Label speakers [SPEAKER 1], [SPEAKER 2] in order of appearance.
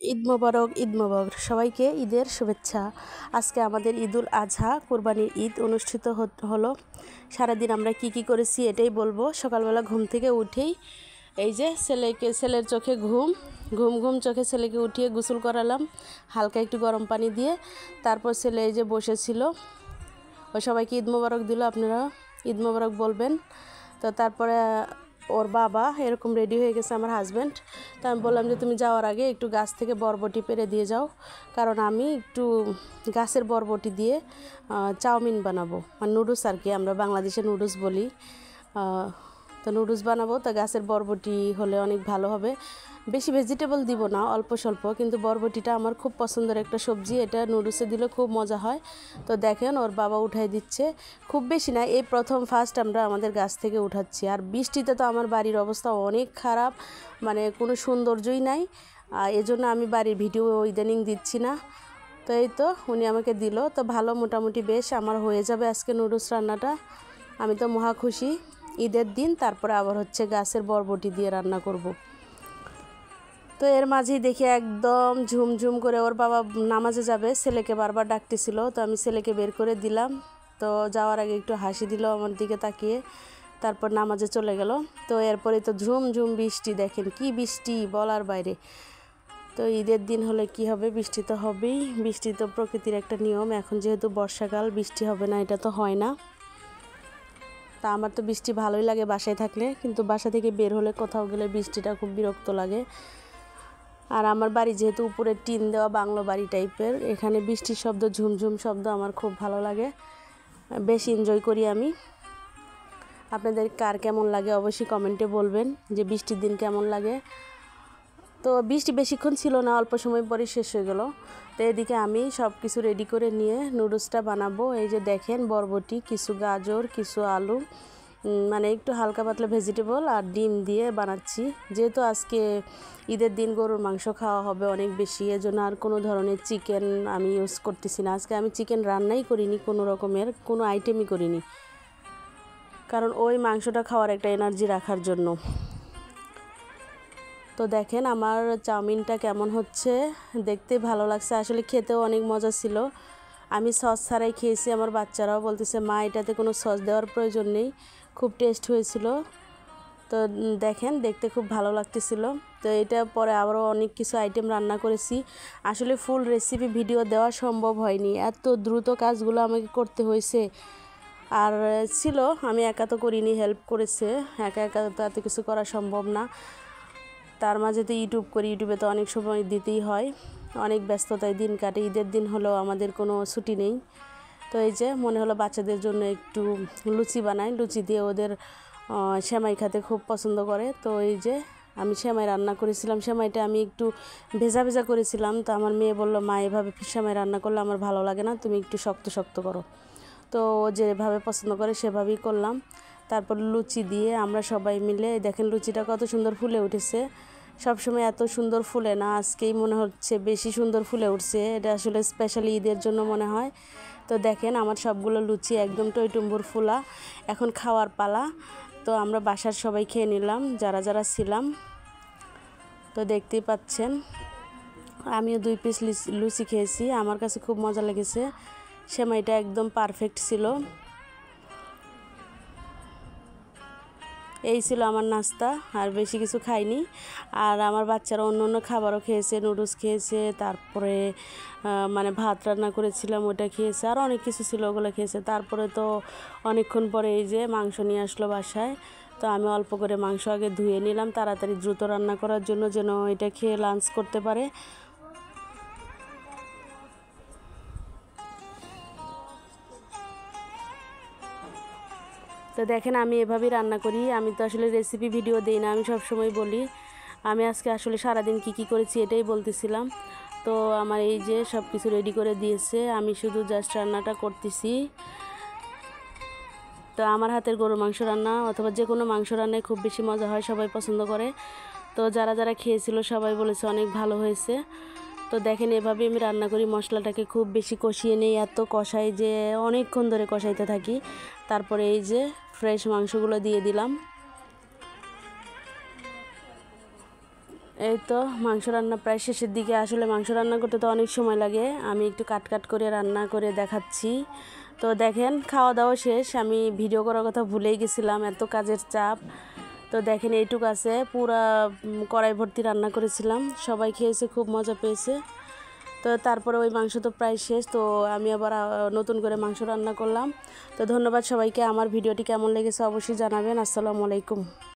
[SPEAKER 1] ঈদ মোবারক, ঈদ মোবারক। সবাইকে ঈদের শুভেচ্ছা। আজকে আমাদের ঈদুল আজহা, কোরবানির ঈদ অনুষ্ঠিত হলো। সারাদিন আমরা কি করেছি এটাই বলবো। সকালবেলা ঘুম থেকে উঠেই এই যে ছেলের চোখে ঘুম চোখে ছেলেকে উঠিয়ে গোসল করালাম হালকা একটু গরম পানি দিয়ে। তারপর ছেলে এই যে বসেছিল, ও সবাইকে ঈদ মোবারক দিল। আপনারা ঈদ মোবারক বলবেন। তো তারপরে ওর বাবা এরকম রেডি হয়ে গেছে, আমার হাজব্যান্ড। তো আমি বললাম যে তুমি যাওয়ার আগে একটু গাছ থেকে বরবটি পেড়ে দিয়ে যাও, কারণ আমি একটু গাছের বরবটি দিয়ে চাউমিন বানাবো, মানে নুডলস আর কি, আমরা বাংলাদেশে নুডলস বলি। তো নুডলস বানাবো, তো গাছের বরবটি হলে অনেক ভালো হবে। বেশি ভেজিটেবল দিব না, অল্প স্বল্প, কিন্তু বরবটিটা আমার খুব পছন্দের একটা সবজি, এটা নুডলসে দিলে খুব মজা হয়। তো দেখেন ওর বাবা উঠাই দিচ্ছে, খুব বেশি না, এই ফার্স্ট আমরা আমাদের গাছ থেকে উঠাচ্ছি। আর বৃষ্টিতে তো আমার বাড়ির অবস্থা অনেক খারাপ, মানে কোনো সৌন্দর্যই নাই, এজন্য আমি বাড়ির ভিডিও ইদানিং দিচ্ছি না। তো এই তো উনি আমাকে দিল, তো ভালো, মোটামুটি বেশ আমার হয়ে যাবে আজকে নুডলস রান্নাটা। আমি তো মহা খুশি। ঈদের দিন তারপরে আবার হচ্ছে গাছের বরবটি দিয়ে রান্না করব। তো এর মাঝেই দেখি একদম ঝুমঝুম করে ওর বাবা নামাজে যাবে, ছেলেকে বারবার ডাকতেছিল, তো আমি ছেলেকে বের করে দিলাম। তো যাওয়ার আগে একটু হাসি দিল আমার দিকে তাকিয়ে, তারপর নামাজে চলে গেল। তো এরপরে তো ঝুমঝুম বৃষ্টি, দেখেন কি বৃষ্টি বলার বাইরে। তো ঈদের দিন হলে কি হবে, বৃষ্টি তো হবেই, বৃষ্টি তো প্রকৃতির একটা নিয়ম। এখন যেহেতু বর্ষাকাল, বৃষ্টি হবে না এটা তো হয় না। তা আমার তো বৃষ্টি ভালোই লাগে বাসায় থাকলে, কিন্তু বাসা থেকে বের হলে কোথাও গেলে বৃষ্টিটা খুব বিরক্ত লাগে। আর আমার বাড়ি যেহেতু উপরে টিন দেওয়া বাংলো বাড়ি টাইপের, এখানে বৃষ্টির শব্দ, ঝুমঝুম শব্দ আমার খুব ভালো লাগে, বেশ এনজয় করি আমি। আপনাদের কার কেমন লাগে অবশ্যই কমেন্টে বলবেন যে বৃষ্টির দিন কেমন লাগে। তো বৃষ্টি বেশিক্ষণ ছিল না, অল্প সময় পরে শেষ হয়ে গেল। তো এদিকে আমি সব কিছু রেডি করে নিয়ে নুডলসটা বানাবো। এই যে দেখেন বরবটি, কিছু গাজর, কিছু আলু, মানে একটু হালকা পাতলা ভেজিটেবল আর ডিম দিয়ে বানাচ্ছি। যেহেতু আজকে ঈদের দিন গরুর মাংস খাওয়া হবে অনেক বেশি, এজন্য আর কোনো ধরনের চিকেন আমি ইউজ করতেছি না। আজকে আমি চিকেন রান্নাই করিনি, কোনো রকমের কোনো আইটেমই করিনি, কারণ ওই মাংসটা খাওয়ার একটা এনার্জি রাখার জন্য। তো দেখেন আমার চাউমিনটা কেমন হচ্ছে, দেখতে ভালো লাগছে, আসলে খেতেও অনেক মজা ছিল। আমি সস ছাড়াই খেয়েছি, আমার বাচ্চারাও বলতেছে মা এটাতে কোনো সস দেওয়ার প্রয়োজন নেই, খুব টেস্ট হয়েছিল। তো দেখেন দেখতে খুব ভালো লাগতেছিল। তো এটা পরে আবারও অনেক কিছু আইটেম রান্না করেছি। আসলে ফুল রেসিপি ভিডিও দেওয়া সম্ভব হয়নি, এত দ্রুত কাজগুলো আমাকে করতে হয়েছে। আর ছিল, আমি একা তো করিনি, হেল্প করেছে, একা তো এত কিছু করা সম্ভব না। তার মাঝে তো ইউটিউব করি, ইউটিউবে তো অনেক সময় দিতেই হয়, অনেক ব্যস্ততায় দিন কাটে। ঈদের দিন হলেও আমাদের কোনো ছুটি নেই। তো এই যে মনে হলো বাচ্চাদের জন্য একটু লুচি বানাই, লুচি দিয়ে ওদের সেমাই খেতে খুব পছন্দ করে। তো এই যে আমি সেমাই রান্না করেছিলাম, সেমাইটা আমি একটু ভেজা ভেজা করেছিলাম। তো আমার মেয়ে বললো মা এভাবে সেমাই রান্না করলে আমার ভালো লাগে না, তুমি একটু শক্ত শক্ত করো। তো ও যেভাবে পছন্দ করে সেভাবেই করলাম। তারপর লুচি দিয়ে আমরা সবাই মিলে, দেখেন লুচিটা কত সুন্দর ফুলে উঠেছে। সবসময় এত সুন্দর ফুলে না, আজকেই মনে হচ্ছে বেশি সুন্দর ফুলে উঠছে, এটা আসলে স্পেশালি ঈদের জন্য মনে হয়। তো দেখেন আমার সবগুলো লুচি একদম টইটুম্বুর ফুলা, এখন খাওয়ার পালা। তো আমরা বাসার সবাই খেয়ে নিলাম, যারা যারা ছিলাম। তো দেখতেই পাচ্ছেন আমিও 2 পিস লুচি খেয়েছি, আমার কাছে খুব মজা লেগেছে, সেমাইটা একদম পারফেক্ট ছিল। এই ছিল আমার নাস্তা, আর বেশি কিছু খাইনি। আর আমার বাচ্চারা অন্য অন্য খাবারও খেয়েছে, নুডলস খেয়েছে, তারপরে মানে ভাত রান্না করেছিলাম ওটা খেয়েছে, আর অনেক কিছু ছিল ওগুলো খেয়েছে। তারপরে তো অনেকক্ষণ পরে এই যে মাংস নিয়ে আসলো বাসায়। তো আমি অল্প করে মাংস আগে ধুয়ে নিলাম তাড়াতাড়ি দ্রুত রান্না করার জন্য, যেন এটা খেয়ে লাঞ্চ করতে পারে। তো দেখেন আমি এভাবেই রান্না করি, আমি তো আসলে রেসিপি ভিডিও দিই না, আমি সবসময় বলি। আমি আজকে আসলে সারাদিন কি করেছি এটাই বলতেছিলাম। তো আমার এই যে সব কিছু রেডি করে দিয়েছে, আমি শুধু জাস্ট রান্নাটা করতেছি। তো আমার হাতের গরুর মাংস রান্না অথবা যে কোনো মাংস রান্নায় খুব বেশি মজা হয়, সবাই পছন্দ করে। তো যারা যারা খেয়েছিল সবাই বলেছে অনেক ভালো হয়েছে। তো দেখেন এভাবে আমি রান্না করি, মশলাটাকে খুব বেশি কষিয়ে নেই, এত কষাই যে অনেকক্ষণ ধরে কষাইতে থাকি। তারপরে এই যে ফ্রেশ মাংসগুলো দিয়ে দিলাম। এই তো মাংস রান্না প্রায় শেষের দিকে। আসলে মাংস রান্না করতে তো অনেক সময় লাগে, আমি একটু কাট করে রান্না করে দেখাচ্ছি। তো দেখেন খাওয়া দাওয়া শেষ, আমি ভিডিও করার কথা ভুলেই গেছিলাম, এত কাজের চাপ। তো দেখেন এইটুকু আছে, পুরা কড়াই ভর্তি রান্না করেছিলাম, সবাই খেয়েছে, খুব মজা পেয়েছে। তো তারপরে ওই মাংস তো প্রায় শেষ, তো আমি আবার নতুন করে মাংস রান্না করলাম। তো ধন্যবাদ সবাইকে। আমার ভিডিওটি কেমন লেগেছে অবশ্যই জানাবেন। আসসালামু আলাইকুম।